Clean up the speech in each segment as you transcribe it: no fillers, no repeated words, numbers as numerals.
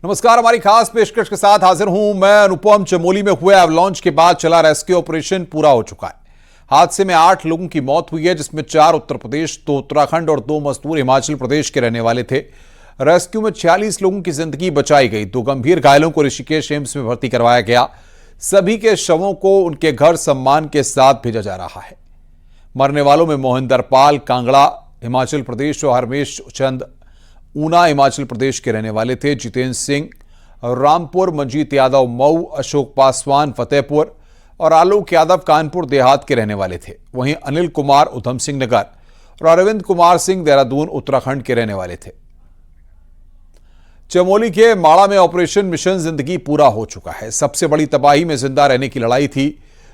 नमस्कार। हमारी खास पेशकश के साथ हाजिर हूं मैं अनुपम। चमोली में हुए एवलॉन्च के बाद चला रेस्क्यू ऑपरेशन पूरा हो चुका है। हादसे में 8 लोगों की मौत हुई है, जिसमें 4 उत्तर प्रदेश, 2 उत्तराखंड और 2 मजदूर हिमाचल प्रदेश के रहने वाले थे। रेस्क्यू में 46 लोगों की जिंदगी बचाई गई। 2 गंभीर घायलों को ऋषिकेश एम्स में भर्ती करवाया गया। सभी के शवों को उनके घर सम्मान के साथ भेजा जा रहा है। मरने वालों में मोहिंदर पाल कांगड़ा हिमाचल प्रदेश और हरमेश चंद ऊना हिमाचल प्रदेश के रहने वाले थे। जितेंद्र सिंह रामपुर, मंजीत यादव मऊ, अशोक पासवान फतेहपुर और आलोक यादव कानपुर देहात के रहने वाले थे। वहीं अनिल कुमार उधम सिंह नगर और अरविंद कुमार सिंह देहरादून उत्तराखंड के रहने वाले थे। चमोली के माड़ा में ऑपरेशन मिशन जिंदगी पूरा हो चुका है। सबसे बड़ी तबाही में जिंदा रहने की लड़ाई थी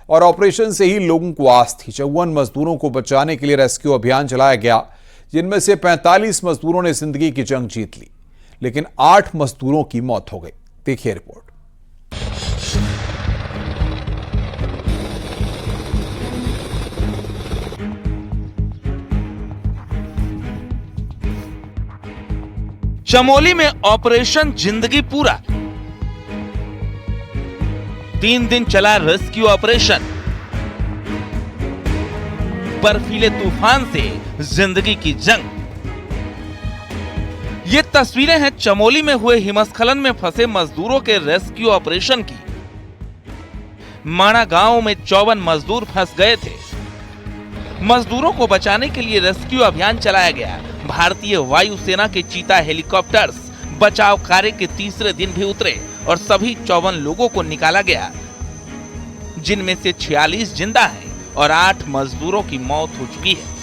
और ऑपरेशन से ही लोगों को आस थी। 54 मजदूरों को बचाने के लिए रेस्क्यू अभियान चलाया गया, जिनमें से 45 मजदूरों ने जिंदगी की जंग जीत ली, लेकिन 8 मजदूरों की मौत हो गई। देखिए रिपोर्ट। चमोली में ऑपरेशन जिंदगी पूरा। 3 दिन चला रेस्क्यू ऑपरेशन। बर्फीले तूफान से जिंदगी की जंग। ये तस्वीरें हैं चमोली में हुए हिमस्खलन में फंसे मजदूरों के रेस्क्यू ऑपरेशन की। माणा गांव में 54 मजदूर फंस गए थे। मजदूरों को बचाने के लिए रेस्क्यू अभियान चलाया गया। भारतीय वायुसेना के चीता हेलीकॉप्टर्स बचाव कार्य के तीसरे दिन भी उतरे और सभी 54 लोगों को निकाला गया, जिनमें से 46 जिंदा हैं और 8 मजदूरों की मौत हो चुकी है।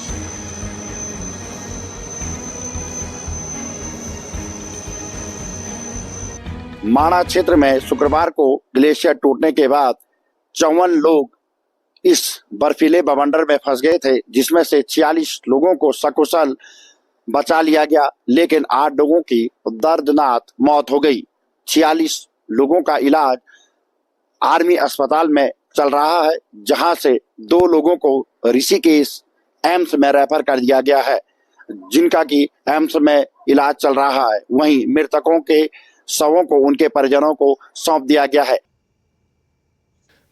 माणा क्षेत्र में शुक्रवार को ग्लेशियर टूटने के बाद 54 लोग इस बर्फीले बवंडर में फंस गए थे, जिसमें से 46 लोगों को सकुशल बचा लिया गया, लेकिन 8 लोगों की दर्दनाक मौत हो गई। 46 लोगों का इलाज आर्मी अस्पताल में चल रहा है, जहां से 2 लोगों को ऋषिकेश एम्स में रेफर कर दिया गया है, जिनका की एम्स में इलाज चल रहा है। वहीं मृतकों के शवों को उनके परिजनों को सौंप दिया गया है।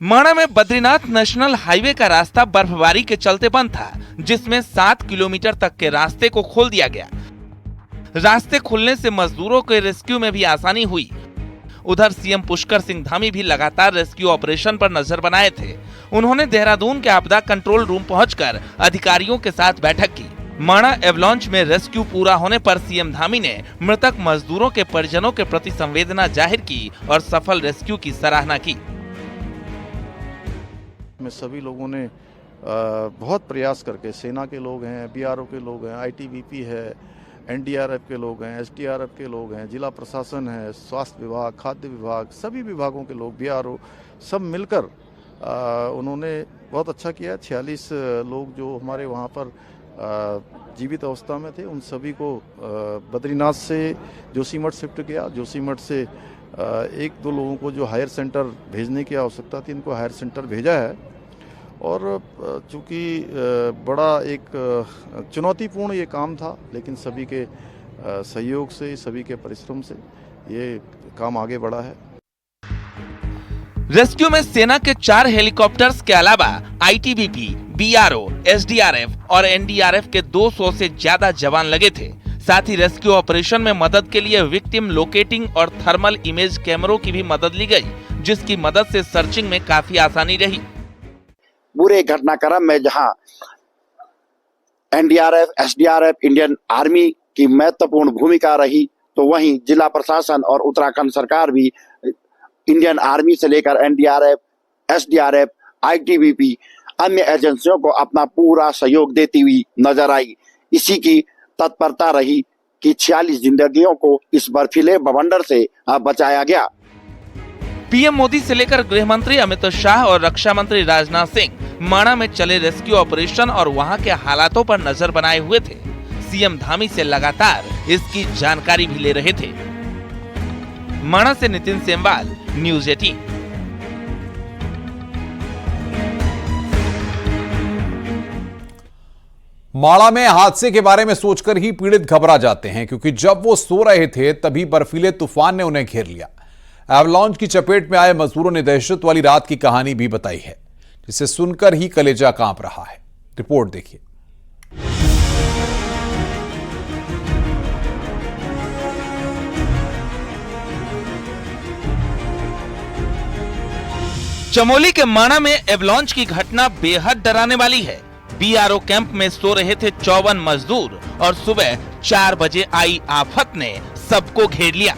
माणा में बद्रीनाथ नेशनल हाईवे का रास्ता बर्फबारी के चलते बंद था, जिसमें 7 किलोमीटर तक के रास्ते को खोल दिया गया। रास्ते खुलने से मजदूरों के रेस्क्यू में भी आसानी हुई। उधर सीएम पुष्कर सिंह धामी भी लगातार रेस्क्यू ऑपरेशन पर नजर बनाए थे। उन्होंने देहरादून के आपदा कंट्रोल रूम पहुंचकर अधिकारियों के साथ बैठक की। माणा एवलॉन्च में रेस्क्यू पूरा होने पर सीएम धामी ने मृतक मजदूरों के परिजनों के प्रति संवेदना जाहिर की और सफल रेस्क्यू की सराहना की। में सभी लोगों ने बहुत प्रयास करके, सेना के लोग हैं, बीआरओ के लोग हैं, आईटीबीपी है, एनडीआरएफ के लोग हैं, एसडीआरएफ के लोग हैं, जिला प्रशासन है, स्वास्थ्य विभाग, खाद्य विभाग, सभी विभागों के लोग, बीआरओ, सब मिलकर उन्होंने बहुत अच्छा किया। 46 लोग जो हमारे वहाँ पर जीवित अवस्था में थे, उन सभी को बद्रीनाथ से जोशीमठ शिफ्ट किया। जोशीमठ से 1-2 लोगों को जो हायर सेंटर भेजने की आवश्यकता थी, इनको हायर सेंटर भेजा है। और चूँकि बड़ा एक चुनौतीपूर्ण ये काम था, लेकिन सभी के सहयोग से, सभी के परिश्रम से ये काम आगे बढ़ा है। रेस्क्यू में सेना के 4 हेलीकॉप्टर्स के अलावा आईटीबीपी, बीआरओ, एसडीआरएफ और एनडीआरएफ के 200 से ज्यादा जवान लगे थे। साथ ही रेस्क्यू ऑपरेशन में मदद के लिए विक्टिम लोकेटिंग और थर्मल इमेज कैमरों की भी मदद ली गई, जिसकी मदद से सर्चिंग में काफी आसानी रही। पूरे घटनाक्रम में जहां एनडीआरएफ, एसडीआरएफ, इंडियन आर्मी की महत्वपूर्ण भूमिका रही, तो वहीं जिला प्रशासन और उत्तराखंड सरकार भी इंडियन आर्मी से लेकर एनडीआरएफ, एसडीआरएफ, आईटीबीपी, अन्य एजेंसियों को अपना पूरा सहयोग देती हुई नजर आई। इसी की तत्परता रही कि 46 जिंदगियों को इस बर्फीले बवंडर से बचाया गया। पीएम मोदी से लेकर गृह मंत्री अमित शाह और रक्षा मंत्री राजनाथ सिंह माणा में चले रेस्क्यू ऑपरेशन और वहां के हालातों पर नजर बनाए हुए थे। सीएम धामी से लगातार इसकी जानकारी भी ले रहे थे। माणा से नितिन सेमवाल, न्यूज़ 18। माड़ा में हादसे के बारे में सोचकर ही पीड़ित घबरा जाते हैं, क्योंकि जब वो सो रहे थे तभी बर्फीले तूफान ने उन्हें घेर लिया। एवलांच की चपेट में आए मजदूरों ने दहशत वाली रात की कहानी भी बताई है, जिसे सुनकर ही कलेजा कांप रहा है। रिपोर्ट देखिए। चमोली के माणा में एवलांच की घटना बेहद डराने वाली है। बीआरओ कैंप में सो रहे थे 54 मजदूर और सुबह 4 बजे आई आफत ने सबको घेर लिया।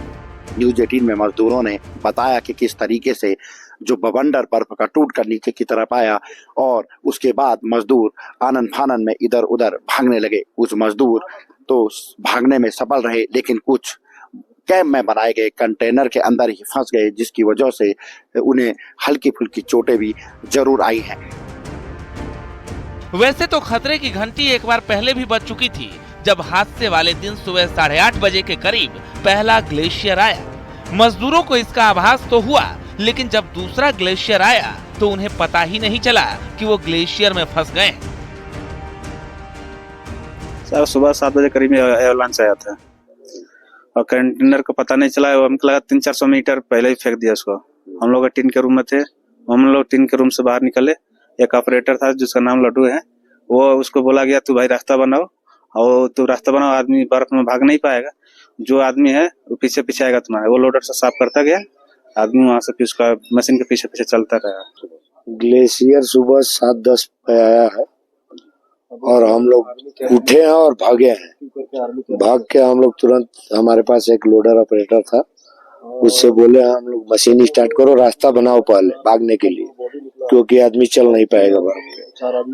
न्यूज 18 में मजदूरों ने बताया कि किस तरीके से जो बवंडर बर्फ का टूट कर नीचे की तरफ आया और उसके बाद मजदूर आनन फानन में इधर उधर भागने लगे। कुछ मजदूर तो भागने में सफल रहे, लेकिन कुछ कैंप में बनाए गए कंटेनर के अंदर ही फंस गए, जिसकी वजह से उन्हें हल्की फुल्की चोटें भी जरूर आई हैं। वैसे तो खतरे की घंटी एक बार पहले भी बज चुकी थी, जब हादसे वाले दिन सुबह 8:30 बजे के करीब पहला ग्लेशियर आया। मजदूरों को इसका आभास तो हुआ, लेकिन जब दूसरा ग्लेशियर आया तो उन्हें पता ही नहीं चला कि वो ग्लेशियर में फंस गए। सर सुबह 7 बजे करीब एवलांच आया था और कंटेनर को पता नहीं चला। हमको लगा 300-400 मीटर पहले ही फेंक दिया उसको। हम लोग टीन के रूम में थे, हम लोग टीन के रूम से बाहर निकले। एक ऑपरेटर था जिसका नाम लड्डू है, वो उसको बोला गया तू भाई रास्ता बनाओ, और तू रास्ता बनाओ, आदमी बर्फ में भाग नहीं पाएगा, जो आदमी है वो पीछे पीछे आएगा तुम्हारे। वो लोडर से साफ करता गया, आदमी वहां से उसका मशीन के पीछे पीछे चलता रहा। ग्लेशियर सुबह 7:10 पे आया है और हम लोग उठे हैं और भागे हैं। भाग के हम लोग तुरंत, हमारे पास एक लोडर ऑपरेटर था, उससे बोले हम लोग मशीन स्टार्ट करो, रास्ता बनाओ पहले भागने के लिए, क्योंकि आदमी चल नहीं पाएगा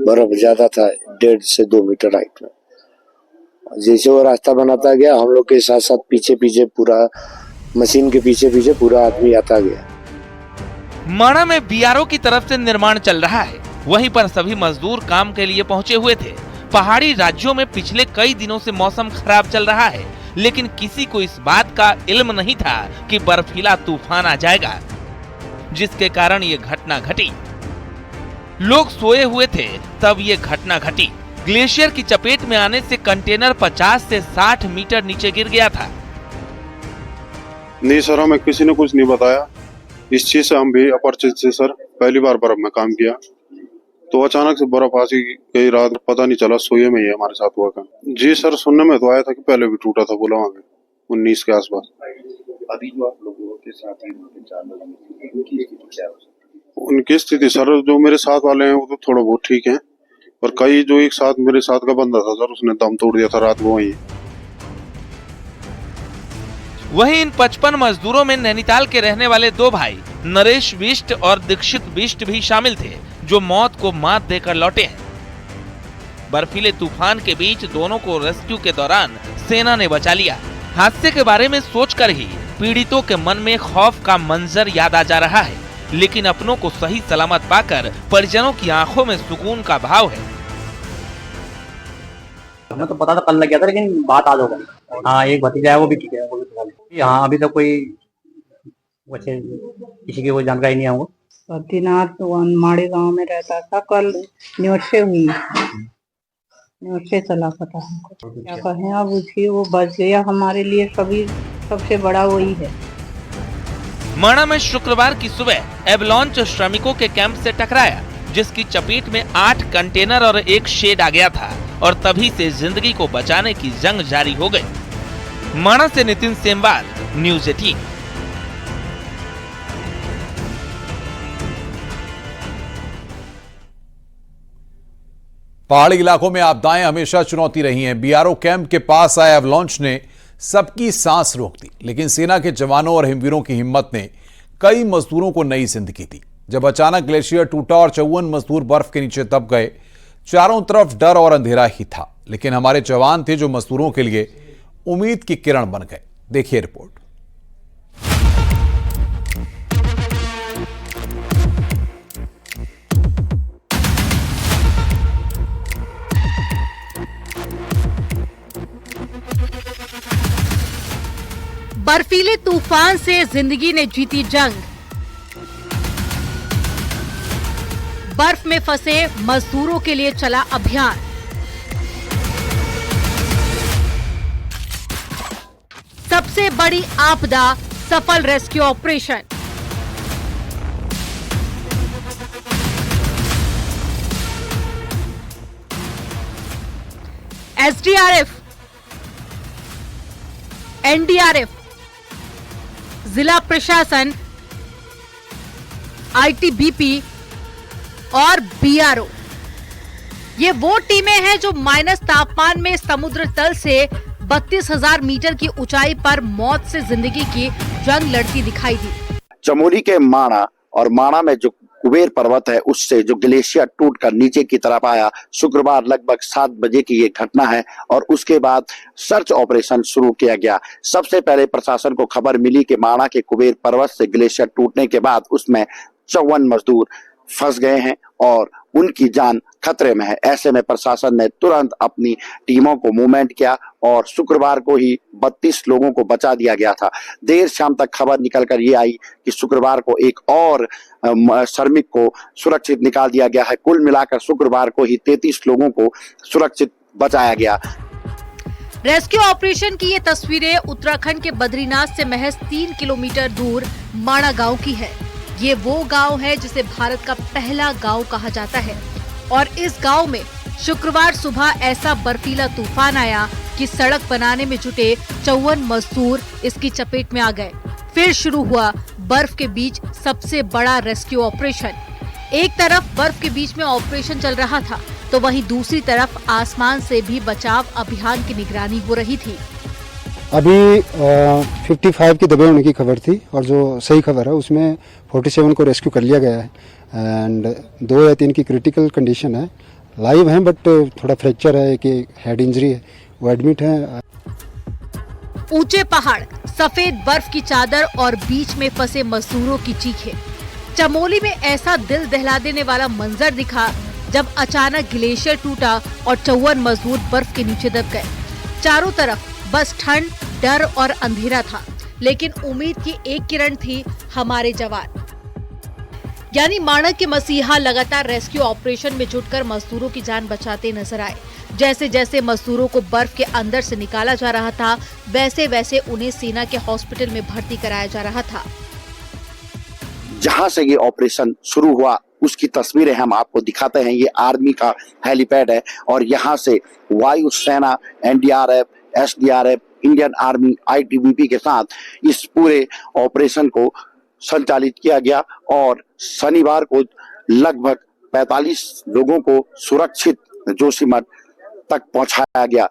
बर्फ ज्यादा था, 1.5 से 2 मीटर हाइट में। जैसे वो रास्ता बनाता गया, हम लोग के साथ साथ पीछे पीछे पूरा मशीन के पीछे पीछे पूरा आदमी आता गया। माणा में बीआरओ की तरफ से निर्माण चल रहा है, वहीं पर सभी मजदूर काम के लिए पहुंचे हुए थे। पहाड़ी राज्यों में पिछले कई दिनों से मौसम खराब चल रहा है, लेकिन किसी को इस बात का इल्म नहीं था कि बर्फीला तूफान आ जाएगा, जिसके कारण ये घटना घटी। लोग सोए हुए थे तब ये घटना घटी। ग्लेशियर की चपेट में आने से कंटेनर 50 से 60 मीटर नीचे गिर गया था। नहीं सर, हमें किसी ने कुछ नहीं बताया। इस चीज से हम भी अपरिचित से सर, पहली बार बर्फ में काम किया, तो अचानक से बर्फ आ गई रात, पता नहीं चला, सोए में ही हमारे साथ हुआ था। जी सर, सुनने में तो आया था कि पहले भी टूटा था बोला वहाँ पे 19 के आसपास। अभी जो आप लोगों के साथ हैं, 4 लोग, उनकी स्थिति क्या है? उनकी स्थिति सर, जो मेरे साथ वाले हैं वो तो थोड़ा बहुत ठीक है, और कई जो एक साथ मेरे साथ का बंदा था सर, उसने दम तोड़ दिया था रात को वहीं। वहीं इन 55 मजदूरों में नैनीताल के रहने वाले 2 भाई नरेश बिष्ट और दीक्षित बिष्ट भी शामिल थे, जो मौत को मात देकर लौटे हैं। बर्फीले तूफान के बीच दोनों को रेस्क्यू के दौरान सेना ने बचा लिया। हादसे के बारे में सोचकर ही पीड़ितों के मन में खौफ का मंजर याद आ जा रहा है, लेकिन अपनों को सही सलामत पाकर परिजनों की आंखों में सुकून का भाव है। हमें तो पता था कल लग गया था, लेकिन बात आज हो गई। हाँ, एक भतीजा है, वो भी ठीक है, वो भी ठीक है। हाँ, अभी तक कोई वैसे किसी की कोई जानकारी नहीं है हमको। बद्रीनाथ माड़े गांव में रहता था, कल न्यूज से हुई, न्यूज से चला पता हमको। क्या कहें अब, उसकी वो बच गया, हमारे लिए सभी सबसे बड़ा वही है। माणा में शुक्रवार की सुबह एवलांच श्रमिकों के कैंप से टकराया, जिसकी चपेट में 8 कंटेनर और एक शेड आ गया था, और तभी से जिंदगी को बचाने की जंग जारी हो गई। माणा से नितिन सेमवाल, न्यूज 18। पहाड़ी इलाकों में आपदाएं हमेशा चुनौती रही हैं। बीआरओ कैंप के पास आए एवलांच ने सबकी सांस रोक दी, लेकिन सेना के जवानों और हिमवीरों की हिम्मत ने कई मजदूरों को नई जिंदगी दी। जब अचानक ग्लेशियर टूटा और 54 मजदूर बर्फ के नीचे दब गए, चारों तरफ डर और अंधेरा ही था, लेकिन हमारे जवान थे जो मजदूरों के लिए उम्मीद की किरण बन गए। देखिए रिपोर्ट। बर्फीले तूफान से जिंदगी ने जीती जंग। बर्फ में फंसे मजदूरों के लिए चला अभियान। सबसे बड़ी आपदा, सफल रेस्क्यू ऑपरेशन। एसडीआरएफ, एनडीआरएफ, जिला प्रशासन, आईटीबीपी और बीआरओ, ये वो टीमें हैं जो माइनस तापमान में समुद्र तल से 32,000 मीटर की ऊंचाई पर मौत से जिंदगी की जंग लड़ती दिखाई दी। चमोली के माणा और माणा में जो कुबेर पर्वत है उससे जो ग्लेशियर टूटकर नीचे की तरफ आया, शुक्रवार लगभग 7 बजे की ये घटना है और उसके बाद सर्च ऑपरेशन शुरू किया गया। सबसे पहले प्रशासन को खबर मिली कि माणा के कुबेर पर्वत से ग्लेशियर टूटने के बाद उसमें 54 मजदूर फंस गए हैं और उनकी जान खतरे में है। ऐसे में प्रशासन ने तुरंत अपनी टीमों को मूवमेंट किया और शुक्रवार को ही 32 लोगों को बचा दिया गया था। देर शाम तक खबर निकलकर ये आई कि शुक्रवार को एक और श्रमिक को सुरक्षित निकाल दिया गया है। कुल मिलाकर शुक्रवार को ही 33 लोगों को सुरक्षित बचाया गया। रेस्क्यू ऑपरेशन की ये तस्वीरें उत्तराखंड के बद्रीनाथ से महज 3 किलोमीटर दूर माणा गांव की है। ये वो गांव है जिसे भारत का पहला गांव कहा जाता है और इस गांव में शुक्रवार सुबह ऐसा बर्फीला तूफान आया कि सड़क बनाने में जुटे 54 मजदूर इसकी चपेट में आ गए। फिर शुरू हुआ बर्फ के बीच सबसे बड़ा रेस्क्यू ऑपरेशन। एक तरफ बर्फ के बीच में ऑपरेशन चल रहा था तो वहीं दूसरी तरफ आसमान से भी बचाव अभियान की निगरानी हो रही थी। अभी 55 की दबे होने की खबर थी और जो सही खबर है उसमें 47 को रेस्क्यू कर लिया गया है एंड 2 या 3 की क्रिटिकल कंडीशन है, लाइव हैं बट थोड़ा फ्रैक्चर है कि हेड इंजरी है, वो एडमिट है। ऊंचे पहाड़, सफेद बर्फ की चादर और बीच में फंसे मजदूरों की चीखें। चमोली में ऐसा दिल दहला देने वाला मंजर दिखा जब अचानक ग्लेशियर टूटा और 54 मजदूर बर्फ के नीचे दब गए। चारों तरफ बस ठंड, डर और अंधेरा था, लेकिन उम्मीद की एक किरण थी, हमारे जवान यानी माणा के मसीहा लगातार रेस्क्यू ऑपरेशन में जुटकर मजदूरों की जान बचाते नजर आए। जैसे जैसे मजदूरों को बर्फ के अंदर से निकाला जा रहा था, वैसे वैसे उन्हें सेना के हॉस्पिटल में भर्ती कराया जा रहा था। जहां से ये ऑपरेशन शुरू हुआ उसकी तस्वीरें हम आपको दिखाते हैं। ये आर्मी का हेलीपैड है और यहाँ से वायुसेना, NDRF, SDRF, Indian army, ITBP के साथ इस पूरे ऑपरेशन को संचालित किया गया और शनिवार को लगभग 45 लोगों को सुरक्षित जोशीमठ तक पहुंचाया गया।